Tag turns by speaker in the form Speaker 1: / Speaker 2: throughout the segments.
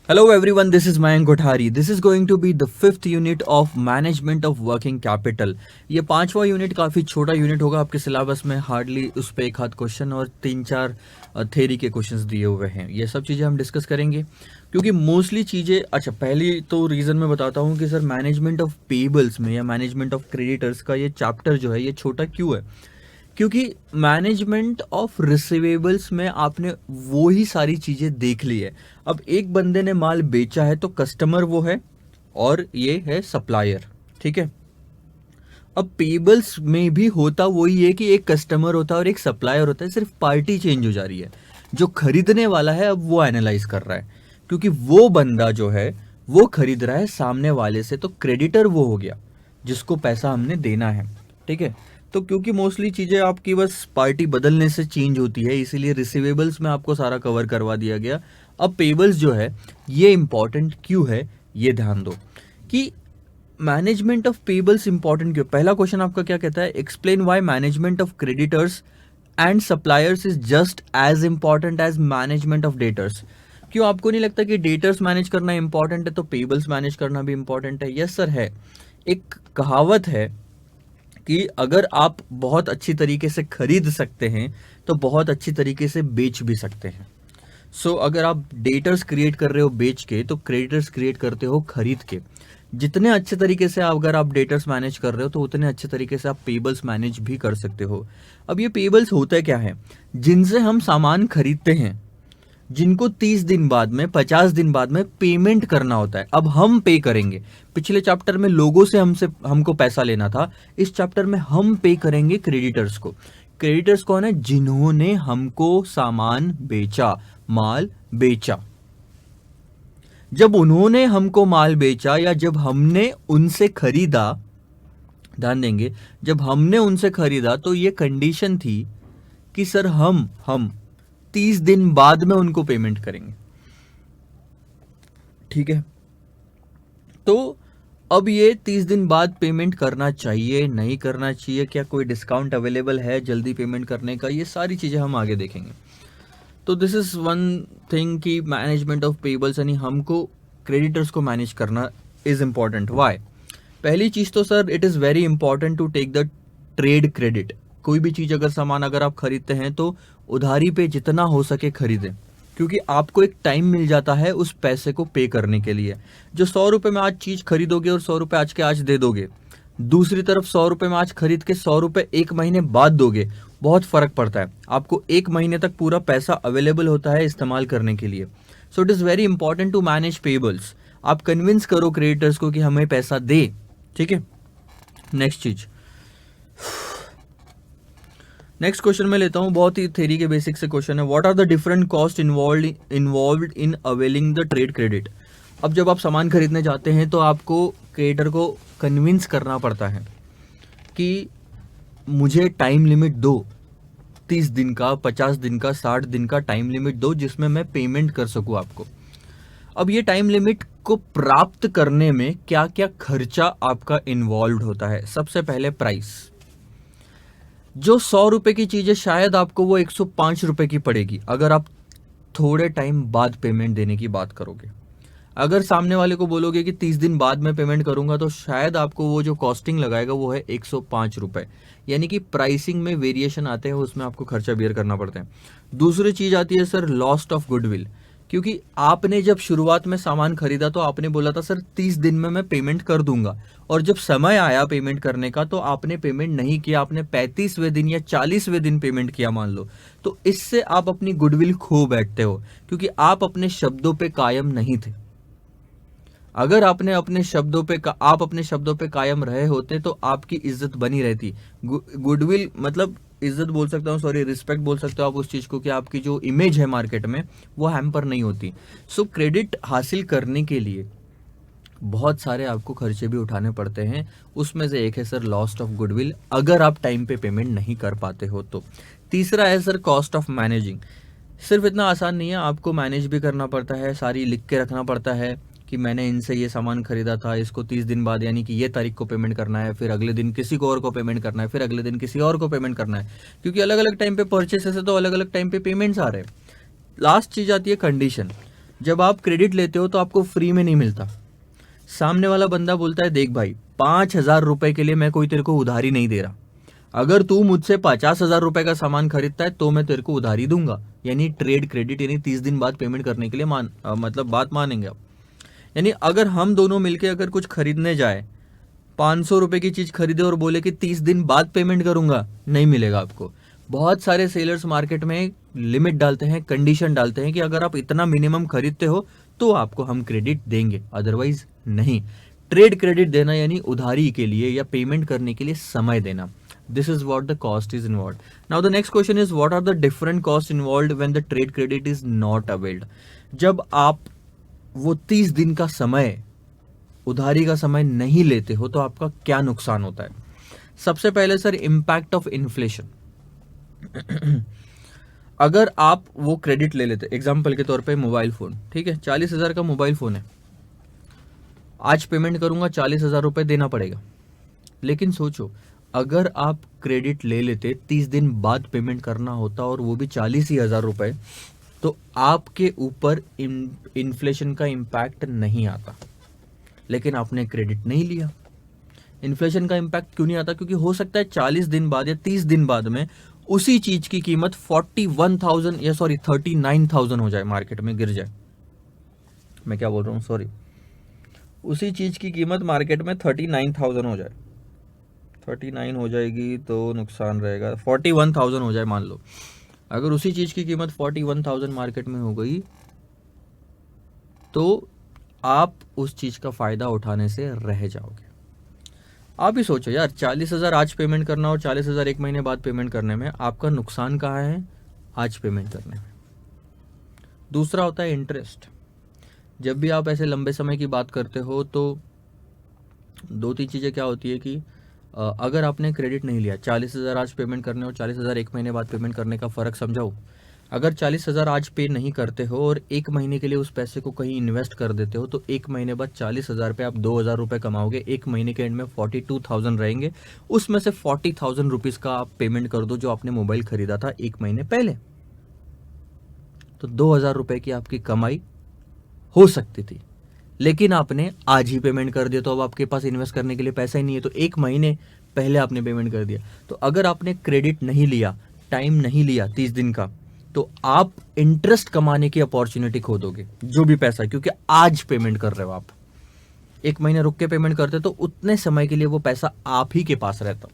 Speaker 1: Hello everyone, this is Mayank Kothari. This is going to be the fifth unit of Management of Working Capital. ये पांचवा unit काफ़ी छोटा unit होगा आपके syllabus में, hardly उस पर एक हाथ क्वेश्चन और 3-4 थेरी के क्वेश्चंस दिए हुए हैं। ये सब चीज़ें हम डिस्कस करेंगे क्योंकि मोस्टली चीज़ें, अच्छा पहली तो रीज़न मैं बताता हूँ कि सर मैनेजमेंट ऑफ पेबल्स में या मैनेजमेंट ऑफ क्रेडिटर्स का ये चैप्टर जो है ये छोटा क्यों है, क्योंकि मैनेजमेंट ऑफ रिसीवेबल्स में आपने वो ही सारी चीजें देख ली है। अब एक बंदे ने माल बेचा है तो कस्टमर वो है और ये है सप्लायर, ठीक है। अब पेबल्स में भी होता वही है कि एक कस्टमर होता है और एक सप्लायर होता है, सिर्फ पार्टी चेंज हो जा रही है। जो खरीदने वाला है अब वो एनालाइज कर रहा है, क्योंकि वो बंदा जो है वो खरीद रहा है सामने वाले से, तो क्रेडिटर वो हो गया जिसको पैसा हमने देना है, ठीक है। तो क्योंकि मोस्टली चीज़ें आपकी बस पार्टी बदलने से चेंज होती है, इसीलिए रिसीवेबल्स में आपको सारा कवर करवा दिया गया। अब पेबल्स जो है ये इंपॉर्टेंट क्यों है ये ध्यान दो कि मैनेजमेंट ऑफ पेबल्स इंपॉर्टेंट क्यों। पहला क्वेश्चन आपका क्या कहता है, explain why management of creditors and suppliers is just as important as management of debtors. क्यों आपको नहीं लगता कि डेटर्स मैनेज करना इंपॉर्टेंट है तो पेबल्स मैनेज करना भी इंपॉर्टेंट है? यस सर है। एक कहावत है कि अगर आप बहुत अच्छी तरीके से खरीद सकते हैं तो बहुत अच्छी तरीके से बेच भी सकते हैं। सो अगर आप डेटर्स क्रिएट कर रहे हो बेच के, तो क्रेडिटर्स क्रिएट करते हो खरीद के। जितने अच्छे तरीके से अगर आप डेटर्स मैनेज कर रहे हो तो उतने अच्छे तरीके से आप पेबल्स मैनेज भी कर सकते हो। अब ये पेबल्स होता क्या है, जिनसे हम सामान खरीदते हैं, जिनको 30 दिन बाद में 50 दिन बाद में पेमेंट करना होता है। अब हम पे करेंगे। पिछले चैप्टर में लोगों से हमको पैसा लेना था, इस चैप्टर में हम पे करेंगे क्रेडिटर्स को। क्रेडिटर्स कौन है? जिन्होंने हमको सामान बेचा, माल बेचा। जब उन्होंने हमको माल बेचा या जब हमने उनसे खरीदा, ध्यान देंगे, जब हमने उनसे खरीदा तो ये कंडीशन थी कि सर हम 30 दिन बाद में उनको पेमेंट करेंगे, ठीक है। तो अब ये 30 दिन बाद पेमेंट करना चाहिए, नहीं करना चाहिए, क्या कोई डिस्काउंट अवेलेबल है जल्दी पेमेंट करने का, ये सारी चीजें हम आगे देखेंगे। तो दिस इज वन थिंग कि मैनेजमेंट ऑफ पेबल्स यानी हमको क्रेडिटर्स को मैनेज करना इज इंपॉर्टेंट। वाई? पहली चीज तो sir it is very important to take the trade credit. कोई भी चीज अगर सामान अगर आप खरीदते हैं तो उधारी पे जितना हो सके खरीदें, क्योंकि आपको एक टाइम मिल जाता है उस पैसे को पे करने के लिए। जो 100 रुपए में आज चीज खरीदोगे और 100 रुपए आज के आज दे दोगे, दूसरी तरफ 100 रुपए में आज खरीद के 100 रुपए एक महीने बाद दोगे, बहुत फर्क पड़ता है। आपको एक महीने तक पूरा पैसा अवेलेबल होता है इस्तेमाल करने के लिए। So it is very important to manage payables. आप कन्विंस करो क्रेडिटर्स को कि हमें पैसा दे, ठीक है। नेक्स्ट चीज, नेक्स्ट क्वेश्चन में लेता हूं, बहुत ही थ्योरी के बेसिक से क्वेश्चन है। What are the different cost involved in availing the trade credit. अब जब आप सामान खरीदने जाते हैं तो आपको क्रेडिटर को कन्विंस करना पड़ता है कि मुझे टाइम लिमिट दो, 30 दिन का, 50 दिन का, 60 दिन का टाइम लिमिट दो जिसमें मैं पेमेंट कर सकूं आपको। अब ये टाइम लिमिट को प्राप्त करने में क्या क्या खर्चा आपका इन्वॉल्व होता है। सबसे पहले प्राइस। जो 100 रुपए की चीज है शायद आपको वो 105 रुपए की पड़ेगी अगर आप थोड़े टाइम बाद पेमेंट देने की बात करोगे। अगर सामने वाले को बोलोगे कि 30 दिन बाद में पेमेंट करूंगा तो शायद आपको वो जो कॉस्टिंग लगाएगा वो है 105 रुपए। यानी कि प्राइसिंग में वेरिएशन आते हैं, उसमें आपको खर्चा बियर करना पड़ता है। दूसरी चीज आती है सर लॉस्ट ऑफ गुडविल, क्योंकि आपने जब शुरुआत में सामान खरीदा तो आपने बोला था सर 30 दिन में मैं पेमेंट कर दूंगा, और जब समय आया पेमेंट करने का तो आपने पेमेंट नहीं किया, आपने 35वें दिन या 40वें दिन पेमेंट किया मान लो, तो इससे आप अपनी गुडविल खो बैठते हो, क्योंकि आप अपने शब्दों पे कायम नहीं थे। अगर आप अपने शब्दों पे कायम रहे होते तो आपकी इज्जत बनी रहती। गुडविल मतलब इज्जत बोल सकता हूँ, सॉरी रिस्पेक्ट बोल सकते हो आप उस चीज को, कि आपकी जो इमेज है मार्केट में वो हैम्पर नहीं होती। सो क्रेडिट हासिल करने के लिए बहुत सारे आपको खर्चे भी उठाने पड़ते हैं, उसमें से एक है सर लॉस्ट ऑफ गुडविल, अगर आप टाइम पे पेमेंट नहीं कर पाते हो तो। तीसरा है सर कॉस्ट ऑफ मैनेजिंग। सिर्फ इतना आसान नहीं है, आपको मैनेज भी करना पड़ता है, सारी लिख के रखना पड़ता है कि मैंने इनसे ये सामान खरीदा था, इसको 30 दिन बाद यानी कि ये तारीख को पेमेंट करना है, फिर अगले दिन किसी को और को पेमेंट करना है, फिर अगले दिन किसी और को पेमेंट करना है, क्योंकि अलग अलग टाइम पे परचेस है तो अलग अलग टाइम पे पेमेंट्स आ रहे हैं। लास्ट चीज आती है कंडीशन। जब आप क्रेडिट लेते हो तो आपको फ्री में नहीं मिलता। सामने वाला बंदा बोलता है देख भाई 5,000 रुपए के लिए मैं कोई तेरे को उधारी नहीं दे रहा, अगर तू मुझसे 50,000 रुपए का सामान खरीदता है तो मैं तेरे को उधारी दूंगा। यानी ट्रेड क्रेडिट, यानी 30 दिन बाद पेमेंट करने के लिए मतलब बात मानेंगे आप। यानी अगर हम दोनों मिलके अगर कुछ खरीदने जाए, 500 रुपए की चीज खरीदे और बोले कि 30 दिन बाद पेमेंट करूंगा, नहीं मिलेगा आपको। बहुत सारे सेलर्स मार्केट में लिमिट डालते हैं, कंडीशन डालते हैं कि अगर आप इतना मिनिमम खरीदते हो तो आपको हम क्रेडिट देंगे, अदरवाइज नहीं। ट्रेड क्रेडिट देना यानी उधारी के लिए या पेमेंट करने के लिए समय देना। This is what the cost is involve. Now the next question is what are the different cost involve when the trade credit is not availed. जब आप वो 30 दिन का समय, उधारी का समय नहीं लेते हो तो आपका क्या नुकसान होता है। सबसे पहले सर, इंपैक्ट ऑफ इन्फ्लेशन। अगर आप वो क्रेडिट ले लेते, एग्जाम्पल के तौर पे मोबाइल फोन, ठीक है, 40,000 का मोबाइल फोन है, आज पेमेंट करूंगा 40,000 रुपए देना पड़ेगा। लेकिन सोचो, अगर आप क्रेडिट ले लेते, 30 दिन बाद पेमेंट करना होता और वो भी 40,000 रुपए, तो आपके ऊपर इन्फ्लेशन का इम्पैक्ट नहीं आता। लेकिन आपने क्रेडिट नहीं लिया। इन्फ्लेशन का इम्पैक्ट क्यों नहीं आता? क्योंकि हो सकता है 40 दिन बाद या 30 दिन बाद में उसी चीज की कीमत 41,000 या 39,000 हो जाए, मार्केट में गिर जाए। मैं क्या बोल रहा हूँ, सॉरी, उसी चीज की कीमत मार्केट में 39,000 हो जाए, 39 हो जाएगी तो नुकसान रहेगा, 41,000 हो जाए मान लो। अगर उसी चीज की कीमत 41,000 मार्केट में हो गई तो आप उस चीज का फायदा उठाने से रह जाओगे। आप ही सोचो यार, 40,000 आज पेमेंट करना और 40,000 एक महीने बाद पेमेंट करने में आपका नुकसान कहाँ है? आज पेमेंट करने में। दूसरा होता है इंटरेस्ट। जब भी आप ऐसे लंबे समय की बात करते हो तो दो तीन चीज़ें क्या होती है कि अगर आपने क्रेडिट नहीं लिया, 40,000 आज पेमेंट करने और 40,000 एक महीने बाद पेमेंट करने का फ़र्क समझाओ। अगर 40,000 आज पे नहीं करते हो और एक महीने के लिए उस पैसे को कहीं इन्वेस्ट कर देते हो तो एक महीने बाद 40,000 पे आप 2,000 रुपये कमाओगे। एक महीने के एंड में 42,000 रहेंगे, उसमें से 40,000 रुपीज़ का आप पेमेंट कर दो जो आपने मोबाइल खरीदा था एक महीने पहले, तो 2,000 रुपये की आपकी कमाई हो सकती थी। लेकिन आपने आज ही पेमेंट कर दिया तो अब आपके पास इन्वेस्ट करने के लिए पैसा ही नहीं है, तो एक महीने पहले आपने पेमेंट कर दिया। तो अगर आपने क्रेडिट नहीं लिया, टाइम नहीं लिया 30 दिन का, तो आप इंटरेस्ट कमाने की अपॉर्चुनिटी खो दोगे, जो भी पैसा है, क्योंकि आज पेमेंट कर रहे हो आप। एक महीने रुक के पेमेंट करते तो उतने समय के लिए वो पैसा आप ही के पास रहता,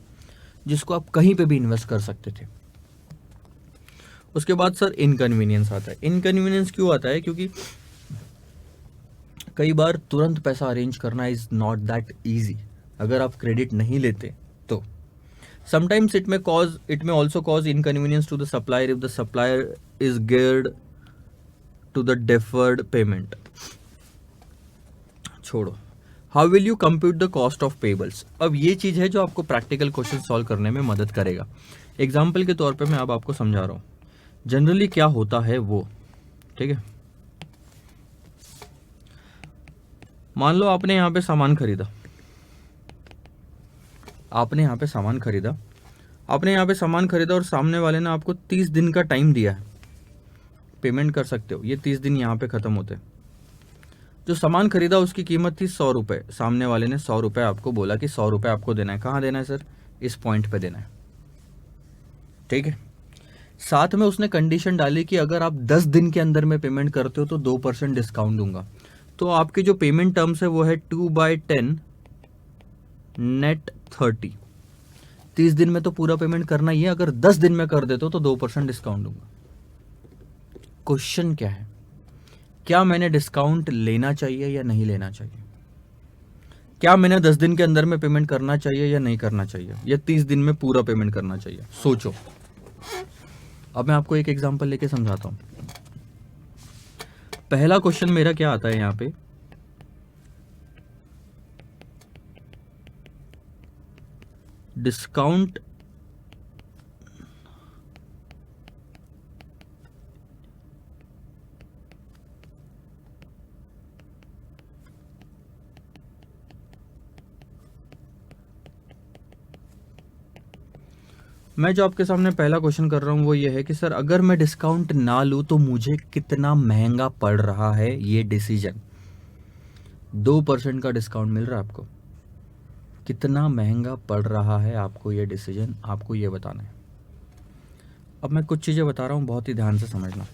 Speaker 1: जिसको आप कहीं पे भी इन्वेस्ट कर सकते थे। उसके बाद सर इनकन्वीनियंस आता है। इनकन्वीनियंस क्यों आता है? क्योंकि कई बार तुरंत पैसा अरेंज करना इज नॉट दैट इजी अगर आप क्रेडिट नहीं लेते तो। Sometimes it may also cause inconvenience to the supplier if the supplier is geared to the deferred payment. छोड़ो, how will you compute the cost of payables. अब ये चीज है जो आपको प्रैक्टिकल क्वेश्चन सॉल्व करने में मदद करेगा। एग्जाम्पल के तौर पे मैं अब आपको समझा रहा हूँ जनरली क्या होता है वो, ठीक है। मान लो आपने यहाँ पे सामान खरीदा, आपने यहाँ पे सामान खरीदा और सामने वाले ने आपको 30 दिन का टाइम दिया है, पेमेंट कर सकते हो, ये 30 दिन यहाँ पे खत्म होते हैं। जो सामान खरीदा उसकी कीमत थी 100 रुपये, सामने वाले ने 100 रुपये आपको बोला कि 100 रुपये आपको देना है। कहाँ देना है सर? इस पॉइंट पे देना है, ठीक है। साथ में उसने कंडीशन डाली कि अगर आप 10 दिन के अंदर में पेमेंट करते हो तो 2% डिस्काउंट दूंगा। तो आपके जो पेमेंट टर्म्स है वो है 2/10 नेट 30। 30 दिन में तो पूरा पेमेंट करना ही है, अगर 10 दिन में कर देते हो तो 2% डिस्काउंट दूंगा। क्वेश्चन क्या है, क्या मैंने डिस्काउंट लेना चाहिए या नहीं लेना चाहिए? क्या मैंने 10 दिन के अंदर में पेमेंट करना चाहिए या नहीं करना चाहिए, या 30 दिन में पूरा पेमेंट करना चाहिए? सोचो। अब मैं आपको एक एग्जांपल लेके समझाता हूं। पहला क्वेश्चन मेरा क्या आता है यहां पे, डिस्काउंट मैं जो आपके सामने पहला क्वेश्चन कर रहा हूँ वो ये है कि सर अगर मैं डिस्काउंट ना लूँ तो मुझे कितना महंगा पड़ रहा है ये डिसीजन। 2% का डिस्काउंट मिल रहा है आपको, कितना महंगा पड़ रहा है आपको ये डिसीजन, आपको ये बताना है। अब मैं कुछ चीज़ें बता रहा हूँ, बहुत ही ध्यान से समझना।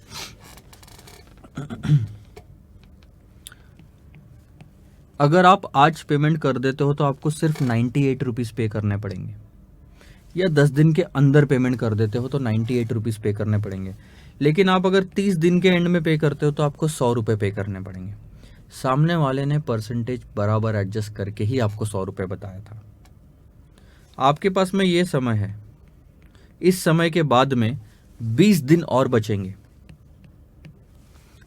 Speaker 1: अगर आप आज पेमेंट कर देते हो तो आपको सिर्फ 98 रुपीज़ पे करने पड़ेंगे, या 10 दिन के अंदर पेमेंट कर देते हो तो 98 रुपीज़ पे करने पड़ेंगे। लेकिन आप अगर 30 दिन के एंड में पे करते हो तो आपको 100 रुपये पे करने पड़ेंगे। सामने वाले ने परसेंटेज बराबर एडजस्ट करके ही आपको 100 रुपये बताया था। आपके पास में ये समय है, इस समय के बाद में 20 दिन और बचेंगे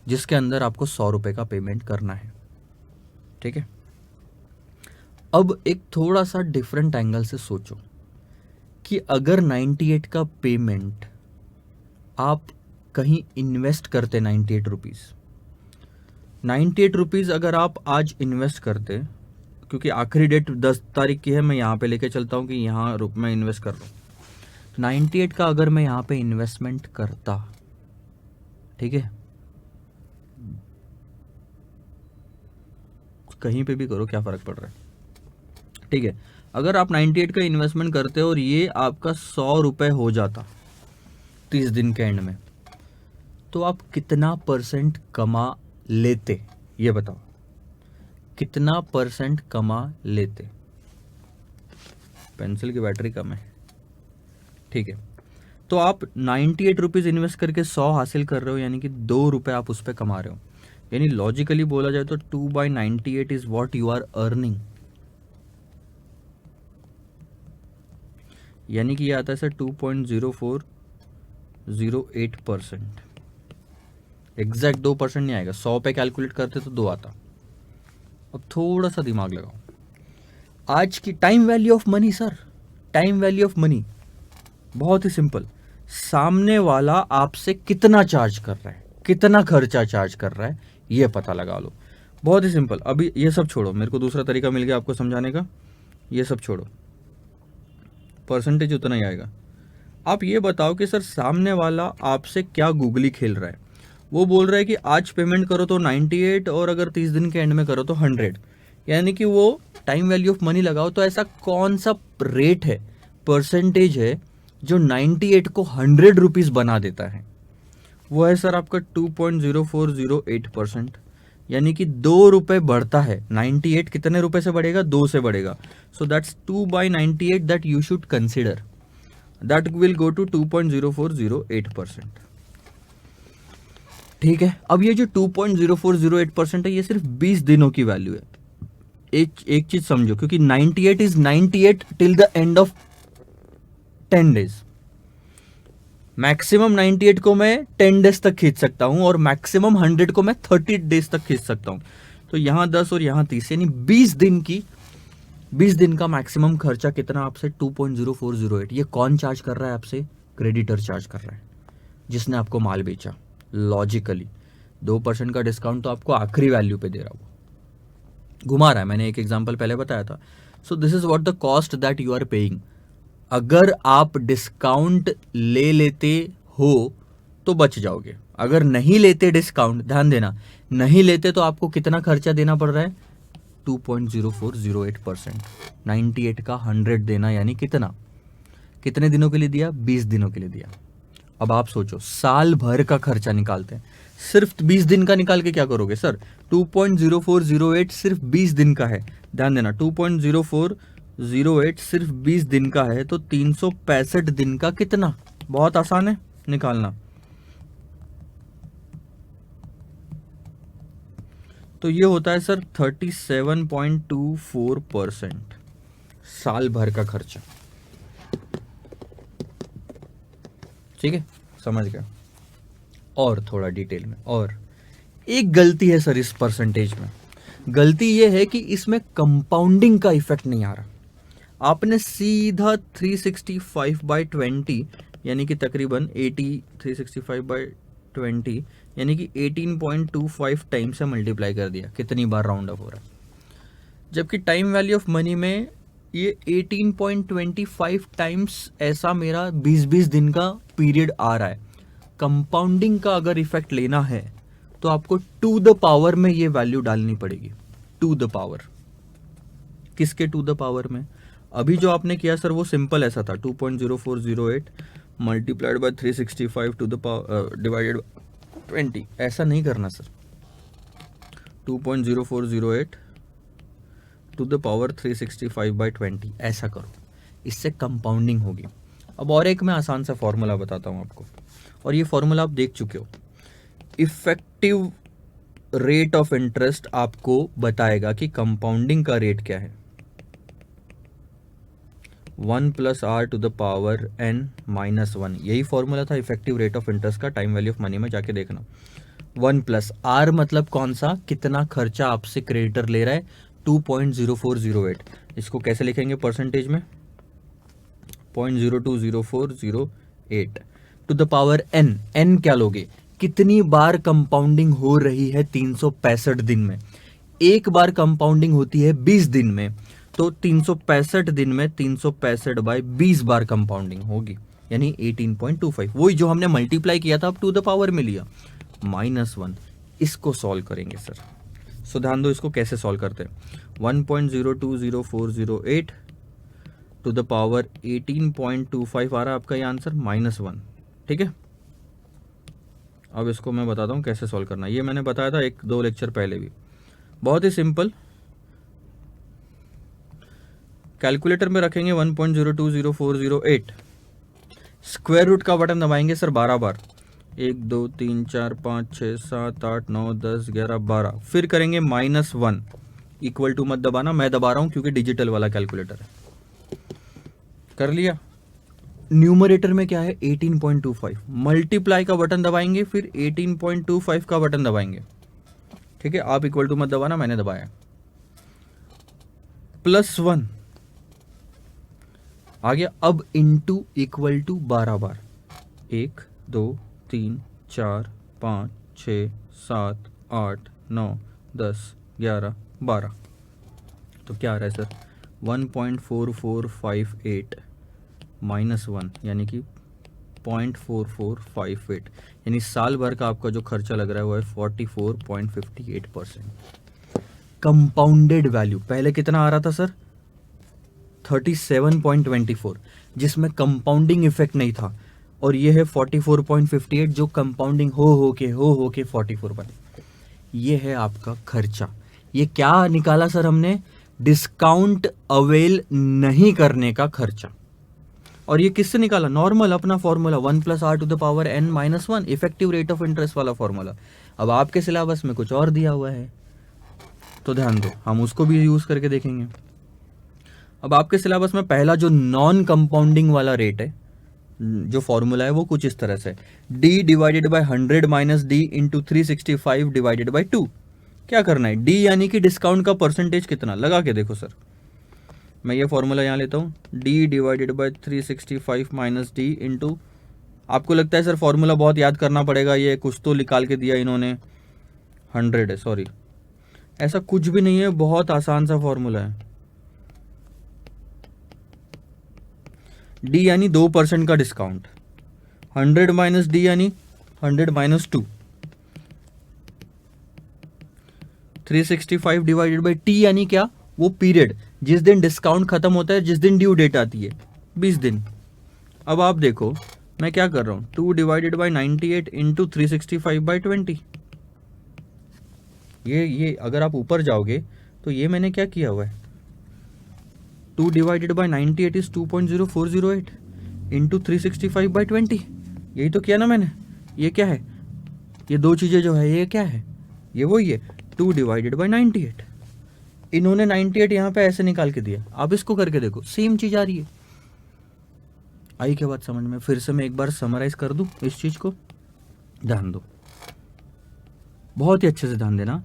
Speaker 1: जिसके अंदर आपको 100 रुपये का पेमेंट करना है। ठीक है, अब एक थोड़ा सा डिफरेंट एंगल से सोचो कि अगर 98 का पेमेंट आप कहीं इन्वेस्ट करते, 98 रुपीज़, 98 रुपीज़ अगर आप आज इन्वेस्ट करते, क्योंकि आखिरी डेट 10 तारीख की है, मैं यहाँ पे लेके चलता हूँ कि यहाँ रुक मैं इन्वेस्ट कर रहा हूँ। 98 का अगर मैं यहाँ पे इन्वेस्टमेंट करता, ठीक है, कहीं पे भी करो क्या फ़र्क पड़ रहा है, ठीक है, अगर आप 98 का इन्वेस्टमेंट करते और ये आपका 100 रुपये हो जाता 30 दिन के एंड में, तो आप कितना परसेंट कमा लेते, ये बताओ, कितना परसेंट कमा लेते। पेंसिल की बैटरी कम है, ठीक है, तो आप 98 रुपीज़ इन्वेस्ट करके 100 हासिल कर रहे हो, यानी कि 2 रुपये आप उस पर कमा रहे हो। यानी लॉजिकली बोला जाए तो 2/98 is what you are earning, यानी कि ये आता है सर 2.0408%। एग्जैक्ट 2% नहीं आएगा, 100 पे कैलकुलेट करते तो 2 आता। अब थोड़ा सा दिमाग लगाओ, आज की time value of money sir, time value of money बहुत ही सिंपल। सामने वाला आपसे कितना चार्ज कर रहा है, कितना खर्चा चार्ज कर रहा है, ये पता लगा लो। बहुत ही सिंपल। अभी ये सब छोड़ो, मेरे को दूसरा तरीका मिल गया आपको समझाने का, ये सब छोड़ो, परसेंटेज उतना ही आएगा। आप ये बताओ कि सर सामने वाला आपसे क्या गूगली खेल रहा है। वो बोल रहा है कि आज पेमेंट करो तो 98 और अगर 30 दिन के एंड में करो तो 100, यानी कि वो टाइम वैल्यू ऑफ मनी लगाओ तो ऐसा कौन सा रेट है, परसेंटेज है जो 98 को 100 रुपीज़ बना देता है। वो है सर आपका 2.0408%, यानी कि 2 रुपये बढ़ता है। 98 कितने रुपए से बढ़ेगा, 2 से बढ़ेगा। So that's 2/98 that you should consider, that will go to 2.0408%। ठीक है, अब ये जो 2.0408% है ये सिर्फ 20 दिनों की वैल्यू है। एक चीज समझो, क्योंकि 98 is 98 till the end of 10 days. Maximum 98 को मैं 10 डेज तक खींच सकता हूं और मैक्सिमम 100 को मैं 30 डेज तक खींच सकता हूं। तो यहां 10 और यहां 30, यानी 20 दिन का मैक्सिमम खर्चा कितना आपसे, 2.0408। ये कौन चार्ज कर रहा है आपसे, क्रेडिटर चार्ज कर रहा है, जिसने आपको माल बेचा। लॉजिकली 2% का डिस्काउंट तो आपको आखिरी वैल्यू पे दे रहा हूं, घुमा रहा है। मैंने एक एग्जांपल पहले बताया था। So this is what the cost that you are paying. अगर आप डिस्काउंट ले लेते हो तो बच जाओगे, अगर नहीं लेते डिस्काउंट, ध्यान देना, नहीं लेते तो आपको कितना खर्चा देना पड़ रहा है, 2.0408%। 98 का 100 देना, यानी कितने दिनों के लिए दिया, 20 दिनों के लिए दिया। अब आप सोचो, साल भर का खर्चा निकालते हैं, सिर्फ 20 दिन का निकाल के क्या करोगे सर। 2.0408 सिर्फ 20 दिन का है, ध्यान देना, 2.0408 सिर्फ 20 दिन का है, तो 365 दिन का कितना, बहुत आसान है निकालना। तो ये होता है सर 37.24% साल भर का खर्चा। ठीक है, समझ गया। और थोड़ा डिटेल में, और एक गलती है सर इस परसेंटेज में, गलती ये है कि इसमें कंपाउंडिंग का इफेक्ट नहीं आ रहा। आपने सीधा 365/20 यानी कि तकरीबन 365/20 यानी कि 18.25 टाइम से मल्टीप्लाई कर दिया, कितनी बार राउंड अप हो रहा है। जबकि टाइम वैल्यू ऑफ मनी में ये 18.25 टाइम्स ऐसा मेरा 20-20 दिन का पीरियड आ रहा है। कंपाउंडिंग का अगर इफेक्ट लेना है तो आपको टू द पावर में ये वैल्यू डालनी पड़ेगी। टू द पावर, किसके टू द पावर में? अभी जो आपने किया सर वो सिंपल ऐसा था, 2.0408 multiplied by 365 to the power divided 20। ऐसा नहीं करना sir, 2.0408 to the power 365 by 20 ऐसा करो, इससे कंपाउंडिंग होगी। अब और एक मैं आसान सा फॉर्मूला बताता हूँ आपको, और ये फॉर्मूला आप देख चुके हो। इफेक्टिव रेट ऑफ इंटरेस्ट आपको बताएगा कि कंपाउंडिंग का रेट क्या है। 1 plus r to the power n minus 1, यही फॉर्मूला था इफेक्टिव रेट ऑफ इंटरेस्ट का। टाइम वैल्यू ऑफ मनी में जाके देखना। 1 प्लस आर मतलब कौन सा, कितना खर्चा आपसे क्रेडिटर ले रहा है, 2.0408। इसको कैसे लिखेंगे परसेंटेज में, 0.020408 to the power n। n क्या लोगे, कितनी बार कंपाउंडिंग हो रही है 365 दिन में। एक बार कंपाउंडिंग होती है 20 दिन में, तो 365 दिन में 365 बाय 20 बार कंपाउंडिंग होगी, यानी 18.25। वही जो हमने मल्टीप्लाई किया था, अब टू द पावर में लिया, -1। इसको सॉल्व करेंगे सर। सो ध्यान दो इसको कैसे सॉल्व करते हैं। 1.020408 टू द पावर 18.25 आ रहा है आपका ये आंसर, -1। ठीक है, अब इसको मैं बताता हूँ कैसे सॉल्व करना है। ये मैंने बताया था 1-2 लेक्चर पहले भी, बहुत ही सिंपल। कैलकुलेटर में रखेंगे 1.020408, स्क्वायर रूट का बटन दबाएंगे सर 12 बार, 1 2 3 4 5 6 7 8 9 10 11 12, फिर करेंगे -1। इक्वल टू मत दबाना, मैं दबा रहा हूं क्योंकि डिजिटल वाला कैलकुलेटर है। कर लिया। न्यूमरेटर में क्या है, 18.25। मल्टीप्लाई का बटन दबाएंगे, फिर 18.25 का बटन दबाएंगे। ठीक है, आप इक्वल टू मत दबाना, मैंने दबाया। +1 आ गया। अब इंटू इक्वल टू 12 बार, 1 2 3 4 5 6 7 8 9 10 11 12, तो क्या आ रहा है सर, 1.4458 -1, यानी कि 0.4458, यानी साल भर का आपका जो खर्चा लग रहा है वो है 44.58%। कंपाउंडेड वैल्यू पहले कितना आ रहा था सर, 37.24, जिसमें कंपाउंडिंग इफेक्ट नहीं था, और ये है 44.58 जो कंपाउंडिंग हो के 44 बने। ये है आपका खर्चा। ये क्या निकाला सर हमने, डिस्काउंट अवेल नहीं करने का खर्चा। और ये किससे निकाला, नॉर्मल अपना formula 1 plus r to the power n minus 1, effective rate of interest वाला फॉर्मूला। अब आपके सिलेबस में कुछ और दिया हुआ है, तो ध्यान दो, हम उसको भी यूज करके देखेंगे। अब आपके सिलेबस में पहला जो नॉन कंपाउंडिंग वाला रेट है, जो फॉर्मूला है वो कुछ इस तरह से, d divided by 100 minus d into 365 divided by 2। क्या करना है, d यानी कि डिस्काउंट का परसेंटेज कितना, लगा के देखो सर। मैं ये फॉर्मूला यहाँ लेता हूँ, d divided bye 365 minus d into, आपको लगता है सर फॉर्मूला बहुत याद करना पड़ेगा, ये कुछ तो निकाल के दिया इन्होंने, 100 है, सॉरी, ऐसा कुछ भी नहीं है, बहुत आसान सा फॉर्मूला है। d यानी 2% का डिस्काउंट, 100 माइनस d यानी 100 माइनस 2, 365 डिवाइडेड बाई t यानी क्या, वो पीरियड जिस दिन डिस्काउंट खत्म होता है, जिस दिन ड्यू डेट आती है, 20 दिन। अब आप देखो मैं क्या कर रहा हूं, 2 डिवाइडेड बाई 98 इंटू 365 बाई 20। ये अगर आप ऊपर जाओगे तो ये मैंने क्या किया हुआ है, 2 divided by 98 is 2.0408 into 365 by 20, यही तो किया ना मैंने। ये क्या है, ये दो चीजें जो है ये क्या है, ये वही है, 2 डिवाइडेड बाई 98। इन्होंने 98 यहाँ पे ऐसे निकाल के दिया, आप इसको करके देखो सेम चीज आ रही है। आई क्या बात समझ में, फिर से मैं एक बार समराइज कर दूं इस चीज को, ध्यान दो, बहुत ही अच्छे से ध्यान देना।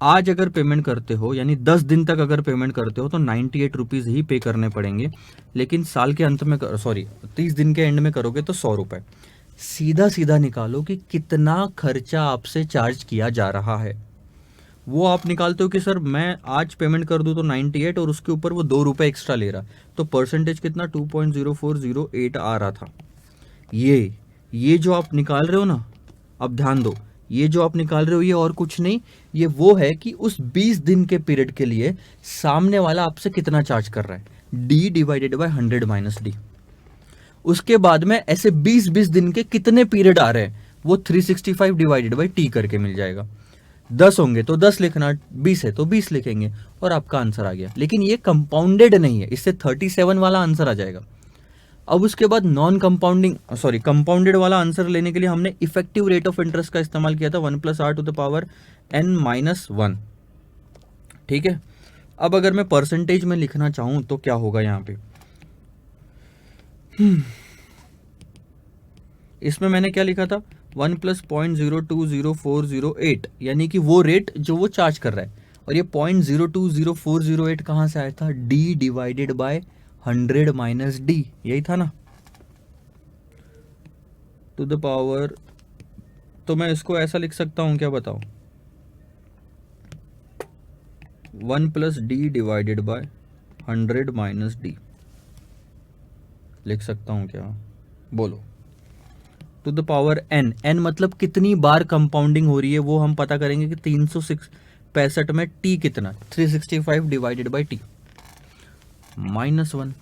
Speaker 1: आज अगर पेमेंट करते हो, यानी 10 दिन तक अगर पेमेंट करते हो तो 98 रुपीज ही पे करने पड़ेंगे, लेकिन साल के अंत में 30 दिन के एंड में करोगे तो 100 रुपए। सीधा सीधा निकालो कि कितना खर्चा आपसे चार्ज किया जा रहा है। वो आप निकालते हो कि सर मैं आज पेमेंट कर दूं तो 98 और उसके ऊपर वो 2 रुपये एक्स्ट्रा ले रहा, तो परसेंटेज कितना 2.0408 आ रहा था। ये जो आप निकाल रहे हो ना, अब ध्यान दो, ये जो आप निकाल रहे हो ये और कुछ नहीं, ये वो है कि उस 20 दिन के पीरियड के लिए सामने वाला आपसे कितना चार्ज कर रहा है, D divided by 100 minus D. उसके बाद में ऐसे 20-20 दिन के कितने पीरियड आ रहे हैं वो 365 डिवाइडेड बाई टी करके मिल जाएगा। 10 होंगे तो 10 लिखना, 20 है तो 20 लिखेंगे और आपका आंसर आ गया। लेकिन ये कंपाउंडेड नहीं है, इससे 37 वाला आंसर आ जाएगा। अब उसके बाद नॉन कंपाउंडिंग सॉरी कंपाउंडेड वाला आंसर लेने के लिए हमने इफेक्टिव रेट ऑफ इंटरेस्ट का इस्तेमाल किया था, 1 + r⁻n-1। ठीक है, अब अगर मैं परसेंटेज में लिखना चाहूं तो क्या होगा यहाँ पे, इसमें मैंने क्या लिखा था 1 + 0.020408, यानी कि वो रेट जो वो चार्ज कर रहा है। और ये 0.020408 कहाँ से आया था, D divided by 100 minus D, यही था ना, टू द पावर। तो मैं इसको ऐसा लिख सकता हूं, क्या बताओ, 1 + d divided by 100 minus D लिख सकता हूं क्या, बोलो। To the power n, n मतलब कितनी बार कंपाउंडिंग हो रही है वो हम पता करेंगे कि 365 में t कितना, 365 divided by T -1।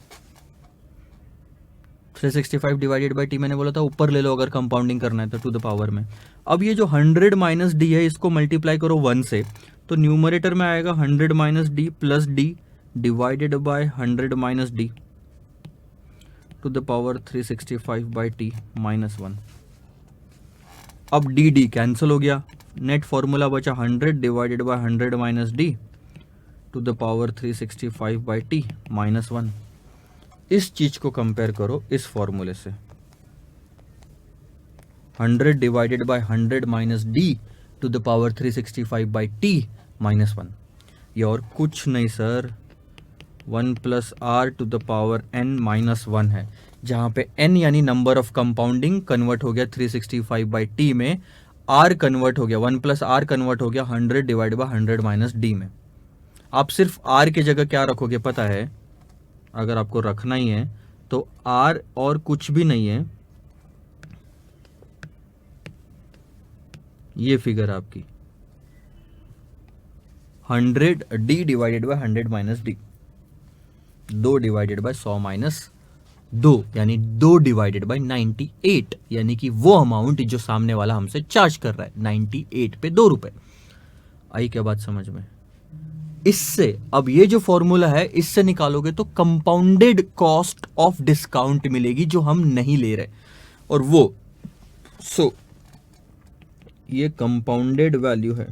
Speaker 1: 365 divided by T मैंने बोला था ऊपर ले लो अगर कंपाउंडिंग करना है तो टू द पावर में। अब ये जो 100 माइनस डी है इसको मल्टीप्लाई करो 1 से, तो न्यूमरेटर में आएगा 100 minus D plus D divided by 100 minus D to the power 365 by T -1। अब डी डी कैंसिल हो गया, नेट फॉर्मूला बचा 100 divided by 100 minus D to the power 365 by T -1। इस चीज को कंपेयर करो इस फॉर्मूले से, 100 divided by 100 minus D to the power 365 by T -1। ये और कुछ नहीं sir, 1 + r to the power n -1 है, जहां पे n यानी नंबर ऑफ कंपाउंडिंग कन्वर्ट हो गया 365 बाई टी में, r कन्वर्ट हो गया 1 + r कन्वर्ट हो गया 100 डिवाइड बाय 100 माइनस डी में। आप सिर्फ r की जगह क्या रखोगे पता है, अगर आपको रखना ही है तो r और कुछ भी नहीं है, ये फिगर आपकी 100 d divided by 100 minus D, 2 divided by 100 minus 2 यानी 2 डिवाइडेड बाय 98, यानी कि वो अमाउंट जो सामने वाला हमसे चार्ज कर रहा है 98 पे 2 रुपए। आई क्या बात समझ में? इससे अब ये जो फॉर्मूला है इससे निकालोगे तो कंपाउंडेड कॉस्ट ऑफ डिस्काउंट मिलेगी जो हम नहीं ले रहे, और वो ये कंपाउंडेड वैल्यू है,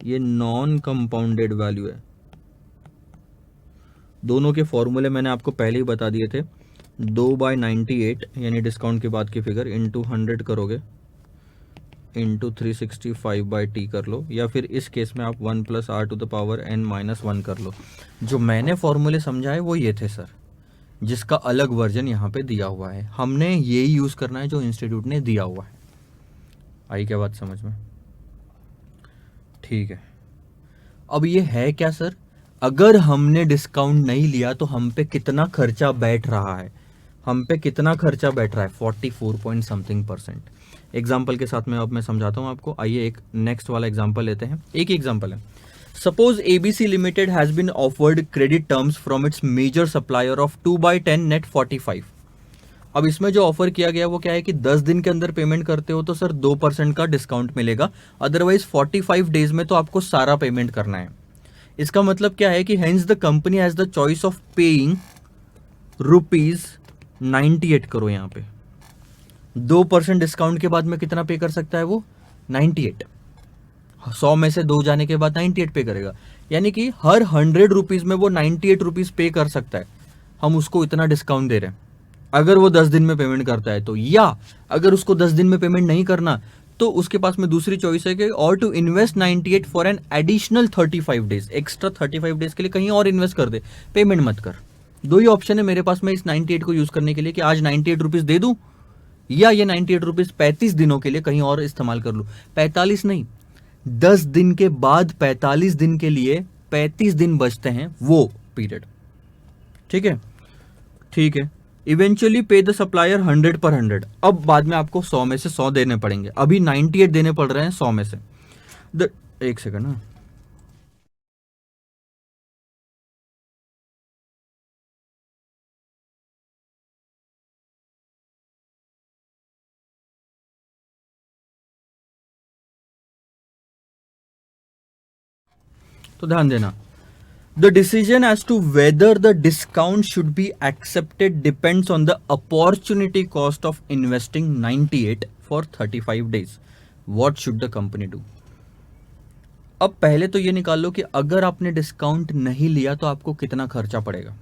Speaker 1: ये नॉन कंपाउंडेड वैल्यू है। दोनों के फॉर्मूले मैंने आपको पहले ही बता दिए थे, 2/98 यानी डिस्काउंट के बाद की फिगर इंटू 100 करोगे इंटू 365 बाई टी कर लो, या फिर इस केस में आप 1 + r to the power n -1 कर लो। जो मैंने फॉर्मूले समझाए वो ये थे सर, जिसका अलग वर्जन यहाँ पे दिया हुआ है, हमने यही यूज करना है जो इंस्टीट्यूट ने दिया हुआ है। आई क्या बात समझ में? ठीक है, अब ये है क्या सर, अगर हमने डिस्काउंट नहीं लिया तो हम पे कितना खर्चा बैठ रहा है, हम पे कितना खर्चा बैठ रहा है 44 पॉइंट समथिंग %। एग्जाम्पल के साथ में अब मैं समझाता हूं आपको। आइए एक नेक्स्ट वाला एग्जाम्पल लेते हैं, एक ही एग्जाम्पल है। Suppose ABC limited has been offered credit terms from its major supplier of 2/10 net 45। अब इसमें जो ऑफर किया गया वो क्या है कि 10 दिन के अंदर पेमेंट करते हो तो सर 2% का डिस्काउंट मिलेगा, अदरवाइज 45 डेज में तो आपको सारा पेमेंट करना है। इसका मतलब क्या है कि hence the company has the choice of paying ₹98 करो, यहाँ पे 2% डिस्काउंट के बाद में कितना पे कर सकता है वो 98, 100 में से 2 जाने के बाद 98 पे करेगा, यानी कि हर 100 रुपीज में वो 98 रुपीज पे कर सकता है। हम उसको इतना डिस्काउंट दे रहे हैं अगर वो 10 दिन में पेमेंट करता है तो, या अगर उसको 10 दिन में पेमेंट नहीं करना तो उसके पास में दूसरी चॉइस है कि और to invest 98 for an additional 35 days, extra 35 days के लिए कहीं और इन्वेस्ट कर दे, पेमेंट मत कर। दो ही ऑप्शन है मेरे पास में इस 98 को यूज करने के लिए कि आज 98 रुपीज दे दूं, या ये 98 रुपीज 35 दिनों के लिए कहीं और इस्तेमाल कर लूं। 45 नहीं, 10 दिन के बाद 45 दिन के लिए 35 दिन बचते हैं, वो पीरियड। ठीक है, ठीक है। इवेंचुअली पे द सप्लायर 100 पर 100। अब बाद में आपको 100 में से 100 देने पड़ेंगे, अभी 98 देने पड़ रहे हैं 100 में से। एक सेकंड ना, तो ध्यान देना। The decision as to whether the discount should be accepted depends on the opportunity cost of investing 98 for 35 days. What should the company do? अब पहले तो ये निकाल लो कि अगर आपने डिस्काउंट नहीं लिया तो आपको कितना खर्चा पड़ेगा,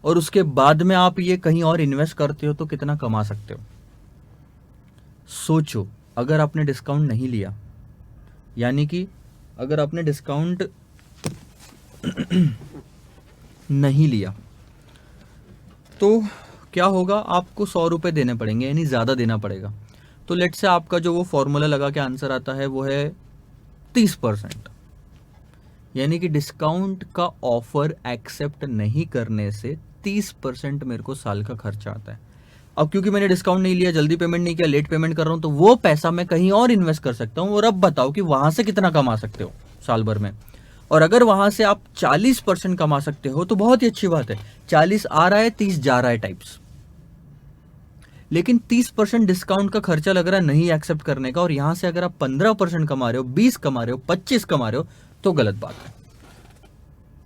Speaker 1: और उसके बाद में आप ये कहीं और इन्वेस्ट करते हो तो कितना कमा सकते हो। सोचो, अगर आपने डिस्काउंट नहीं लिया, यानी कि अगर आपने डिस्काउंट नहीं लिया तो क्या होगा, आपको 100 रुपये देने पड़ेंगे, यानी ज़्यादा देना पड़ेगा। तो लेट से आपका जो वो फॉर्मूला लगा के आंसर आता है वो है 30%, यानी कि डिस्काउंट का ऑफर एक्सेप्ट नहीं करने से 30% मेरे को साल का खर्चा आता है। अब क्योंकि मैंने डिस्काउंट नहीं लिया, जल्दी पेमेंट नहीं किया, लेट पेमेंट कर रहा हूं, तो वो पैसा मैं कहीं और इन्वेस्ट कर सकता हूं। और अब बताओ कि वहां से कितना कमा सकते हो साल भर में। और अगर वहां से आप 40% कमा सकते हो तो बहुत ही अच्छी बात है। 40 आ रहा है, 30 जा रहा है टाइप्स। लेकिन 30% डिस्काउंट का खर्चा लग रहा है नहीं एक्सेप्ट करने का, और यहां से अगर आप 15% कमा रहे हो, 20 कमा रहे हो, 25 कमा रहे हो, तो गलत बात है।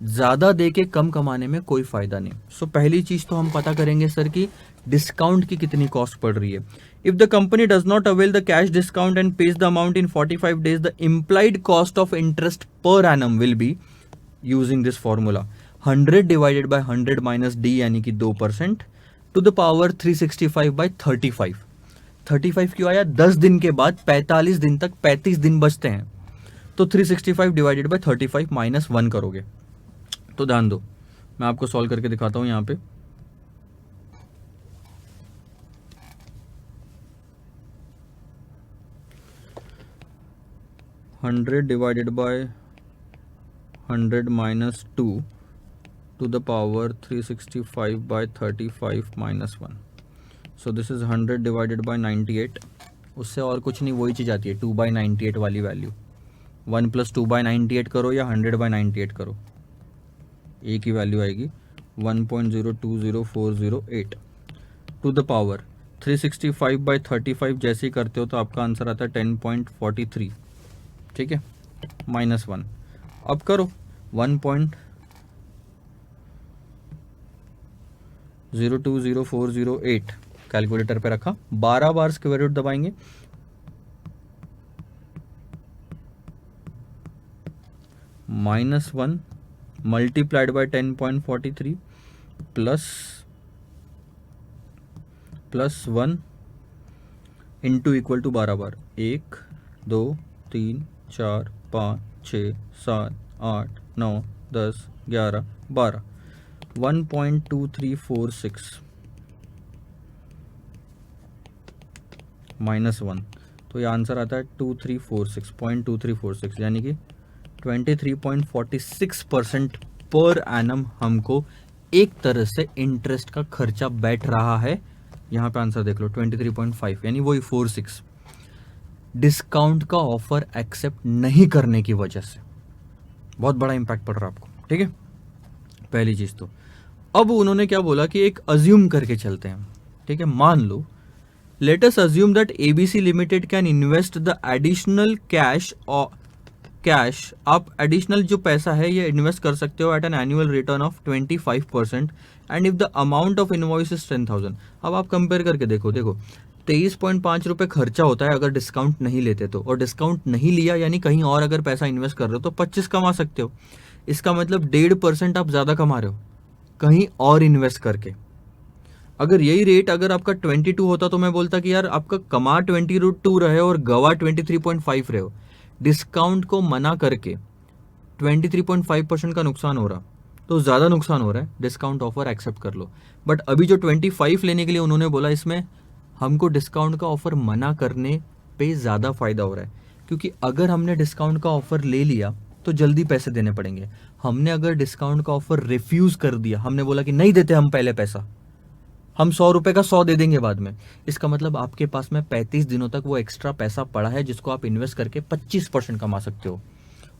Speaker 1: ज्यादा दे के कम कमाने में कोई फायदा नहीं। सो पहली चीज तो हम पता करेंगे सर कि डिस्काउंट की कितनी कॉस्ट पड़ रही है। If the company does not avail the cash discount and page the amount in 45 days, the implied cost of interest per annum will be, using this formula, 100 divided by 100 minus D, यानी कि 2%, to the power 365 by 35। 35 क्यों आया? 10 दिन के बाद 45 दिन तक 35 दिन बचते हैं, तो 365 डिवाइडेड बाय 35 माइनस 1 करोगे। तो ध्यान दो, मैं आपको सॉल्व करके दिखाता हूं। यहां पे 100 divided by 100 minus 2 to the power 365 by 35 minus 1। So this is 100 divided by 98। उससे और कुछ नहीं, वही चीज़ आती है 2 बाई 98 वाली वैल्यू। 1 प्लस 2 बाई 98 करो या 100 बाई 98 करो, एक ही वैल्यू आएगी, 1.020408 टू द पावर 365 बाई 35 जैसे ही करते हो तो आपका आंसर आता है 10.43। ठीक है, माइनस 1। अब करो 1.020408, कैलकुलेटर पे रखा, 12 बार स्क्वायर रूट दबाएंगे, -1 multiplied by 10.43 plus 1 into equal to 12 बार, 1 2 3 4 5 6 7 8 9 10 11 12, 1.2346 माइनस 1, तो ये आंसर आता है 2346, यानी कि 23.46% पर एनम हमको एक तरह से इंटरेस्ट का खर्चा बैठ रहा है। यहाँ पे आंसर देख लो 23.5, यानी वही 46 डिस्काउंट का ऑफर एक्सेप्ट नहीं करने की वजह से बहुत बड़ा इंपैक्ट पड़ रहा है आपको। ठीक है, पहली चीज तो। अब उन्होंने क्या बोला कि एक अज्यूम करके चलते हैं। ठीक है, मान लो, let us assume that ABC limited can invest the additional cash, आप एडिशनल जो पैसा है ये इन्वेस्ट कर सकते हो at an annual return of 25%, and if the amount of invoice is 10,000। अब आप कंपेयर करके देखो 23.5 रुपये खर्चा होता है अगर डिस्काउंट नहीं लेते तो, और डिस्काउंट नहीं लिया यानी कहीं और अगर पैसा इन्वेस्ट कर रहे हो तो 25 कमा सकते हो। इसका मतलब 1.5% आप ज़्यादा कमा रहे हो कहीं और इन्वेस्ट करके। अगर यही रेट अगर आपका 22 होता तो मैं बोलता कि यार आपका कमा 22 रहे हो और गवा 23.5 रहे हो। डिस्काउंट को मना करके 23.5% का नुकसान हो रहा, तो ज़्यादा नुकसान हो रहा है, डिस्काउंट ऑफर एक्सेप्ट कर लो। बट अभी जो 25 लेने के लिए उन्होंने बोला, इसमें हमको डिस्काउंट का ऑफर मना करने पे ज़्यादा फायदा हो रहा है। क्योंकि अगर हमने डिस्काउंट का ऑफर ले लिया तो जल्दी पैसे देने पड़ेंगे। हमने अगर डिस्काउंट का ऑफर रिफ्यूज कर दिया, हमने बोला कि नहीं देते हम पहले पैसा, हम 100 रुपए का 100 दे देंगे बाद में, इसका मतलब आपके पास में 35 दिनों तक वो एक्स्ट्रा पैसा पड़ा है जिसको आप इन्वेस्ट करके 25% कमा सकते हो।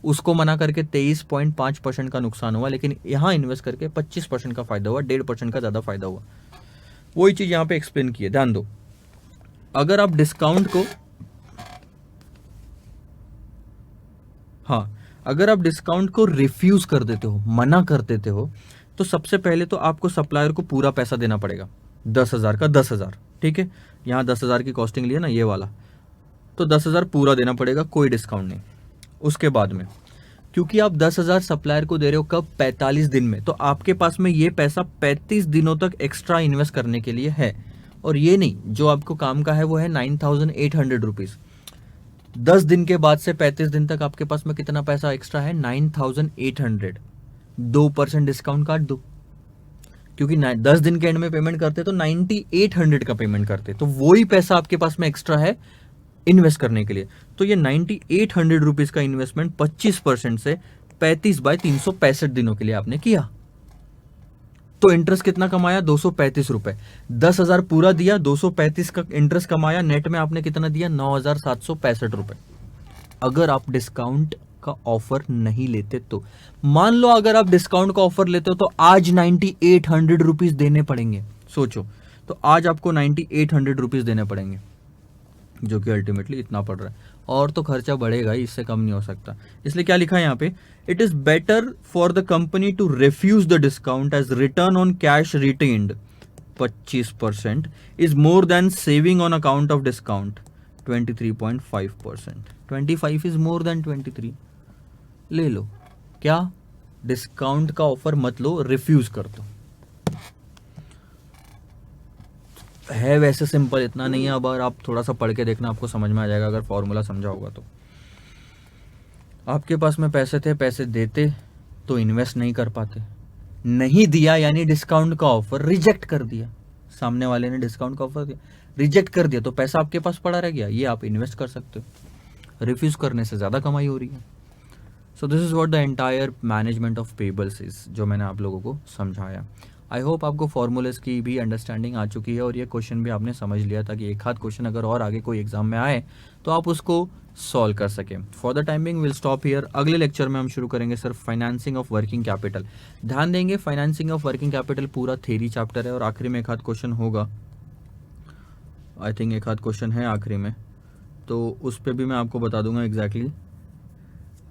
Speaker 1: उसको मना करके 23.5% का नुकसान हुआ, लेकिन यहाँ इन्वेस्ट करके 25% का फायदा हुआ, 1.5% का ज्यादा फायदा हुआ। वही चीज यहाँ पे एक्सप्लेन की है, ध्यान दो। अगर आप डिस्काउंट को अगर आप डिस्काउंट को रिफ्यूज कर देते हो, मना कर देते हो, तो सबसे पहले तो आपको सप्लायर को पूरा पैसा देना पड़ेगा, 10,000 का 10,000, ठीक है। यहाँ 10,000 की कॉस्टिंग लिया ना, ये वाला, तो 10,000 पूरा देना पड़ेगा, कोई डिस्काउंट नहीं। उसके बाद में क्योंकि आप 10,000 सप्लायर को दे रहे हो कब, 45 दिन में, तो आपके पास में ये पैसा 35 दिनों तक एक्स्ट्रा इन्वेस्ट करने के लिए है। और ये नहीं, जो आपको काम का है वो है 9,800 रुपीज। 10 दिन के बाद से 35 दिन तक आपके पास में कितना पैसा एक्स्ट्रा है, 9,800। 2% डिस्काउंट काट दो, क्योंकि 10 दिन के एंड में पेमेंट करते तो 9,800 का पेमेंट करते, तो वही पैसा आपके पास में एक्स्ट्रा है इन्वेस्ट करने के लिए। तो ये 9,800 रुपीज का इन्वेस्टमेंट 25% से 35/365 दिनों के लिए आपने किया, तो इंटरेस्ट कितना कमाया, 235 रुपए। 10,000 पूरा दिया, 235 का इंटरेस्ट कमाया, नेट में आपने कितना दिया, 9,765 रुपए। अगर आप डिस्काउंट का ऑफर नहीं लेते तो, मान लो अगर आप डिस्काउंट का ऑफर लेते हो तो आज 9,800 रुपीज देने पड़ेंगे। सोचो, तो आज आपको 9,800 रुपीज देने पड़ेंगे, जो कि अल्टीमेटली इतना पड़ रहा है, और तो खर्चा बढ़ेगा ही, इससे कम नहीं हो सकता। इसलिए क्या लिखा है यहाँ पे, it is better for the company to refuse the discount as return on cash retained 25% is more than saving on account of discount 23.5%। 25 is more than 23। ले लो, क्या डिस्काउंट का ऑफर मत लो, रिफ्यूज कर दो। है वैसे सिंपल, इतना नहीं है। अब अगर आप थोड़ा सा पढ़ के देखना, आपको समझ में आ जाएगा, अगर फॉर्मूला समझा होगा तो। आपके पास में पैसे थे, पैसे देते तो इन्वेस्ट नहीं कर पाते, नहीं दिया यानी डिस्काउंट का ऑफर रिजेक्ट कर दिया, सामने वाले ने डिस्काउंट का ऑफर दिया, रिजेक्ट कर दिया, तो पैसा आपके पास पड़ा रह गया, ये आप इन्वेस्ट कर सकते हो। रिफ्यूज करने से ज्यादा कमाई हो रही है। So this is what the entire management of payables is, जो मैंने आप लोगों को समझाया। आई होप आपको फॉर्मूलेस की भी अंडरस्टैंडिंग आ चुकी है और ये क्वेश्चन भी आपने समझ लिया, ताकि एक आध क्वेश्चन अगर और आगे कोई एग्जाम में आए तो आप उसको सॉल्व कर सकें। For the timing will stop here. अगले लेक्चर में हम शुरू करेंगे sir financing of working capital. ध्यान देंगे, फाइनेंसिंग ऑफ वर्किंग कैपिटल पूरा थ्योरी चैप्टर है, और आखिरी में एक आध क्वेश्चन होगा, आई थिंक एक आध क्वेश्चन है आखिरी में, तो उस पर भी मैं आपको बता दूंगा एग्जैक्टली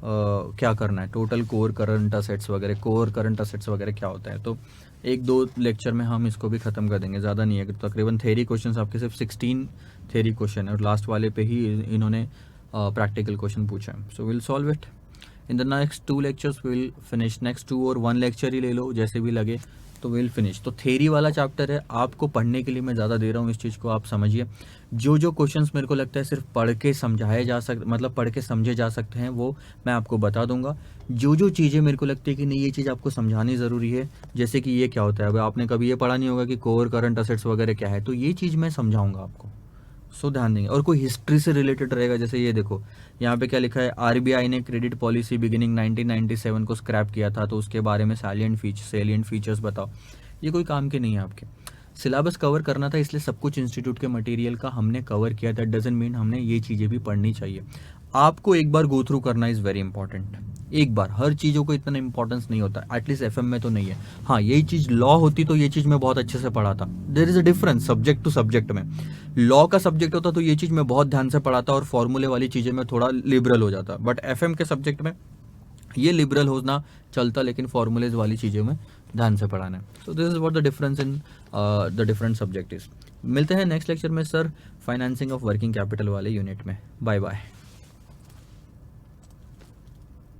Speaker 1: क्या करना है। टोटल कोर करंट असेट्स वगैरह, कोर करंट असेट्स वगैरह क्या होता है, तो एक दो लेक्चर में हम इसको भी खत्म कर देंगे, ज़्यादा नहीं है। तकरीबन थ्योरी क्वेश्चंस आपके सिर्फ 16 थ्योरी क्वेश्चन है, और लास्ट वाले पे ही इन्होंने प्रैक्टिकल क्वेश्चन पूछा है। So will solve it in the next 2 lectures, will finish next 2 और 1 लेक्चर ही ले लो, जैसे भी लगे तो विल फिनिश। तो थ्योरी वाला चैप्टर है, आपको पढ़ने के लिए मैं ज़्यादा दे रहा हूँ, इस चीज़ को आप समझिए। जो जो क्वेश्चंस मेरे को लगता है सिर्फ पढ़ के समझाए जा सकते, मतलब पढ़ के समझे जा सकते हैं, वो मैं आपको बता दूंगा। जो जो चीज़ें मेरे को लगती है कि नहीं ये चीज़ आपको समझानी ज़रूरी है, जैसे कि ये क्या होता है, अब आपने कभी ये पढ़ा नहीं होगा कि कोर करंट असेट्स वगैरह क्या है, तो ये चीज़ मैं समझाऊंगा आपको। सो ध्यान देंगे। और कोई हिस्ट्री से रिलेटेड रहेगा, जैसे ये देखो यहाँ पे क्या लिखा है, आरबीआई ने क्रेडिट पॉलिसी बिगिनिंग 1997 को स्क्रैप किया था, तो उसके बारे में सैलिएंट फीचर्स बताओ। ये कोई काम के नहीं है आपके। सिलेबस कवर करना था, इसलिए सब कुछ इंस्टीट्यूट के मटेरियल का हमने कवर किया। दैट डजंट मीन हमने ये चीज़ें भी पढ़नी चाहिए। आपको एक बार गो थ्रू करना इज़ वेरी इंपॉर्टेंट। एक बार, हर चीज़ों को इतना इंपॉर्टेंस नहीं होता, एटलीस्ट एफएम में तो नहीं है। हाँ, यही चीज़ लॉ होती तो ये चीज़ मैं बहुत अच्छे से पढ़ाता। There is a difference subject to subject में। लॉ का सब्जेक्ट होता तो ये चीज़ मैं बहुत ध्यान से पढ़ाता, और फॉर्मूले वाली चीज़ें में थोड़ा लिबरल हो जाता। बट एफएम के सब्जेक्ट में ये लिबरल होना चलता, लेकिन फॉर्मूलेज वाली चीज़ों में ध्यान से पढ़ाना है। So this is what the difference in the different subject is. मिलते हैं नेक्स्ट लेक्चर में sir, financing of working capital वाले यूनिट में। Bye bye.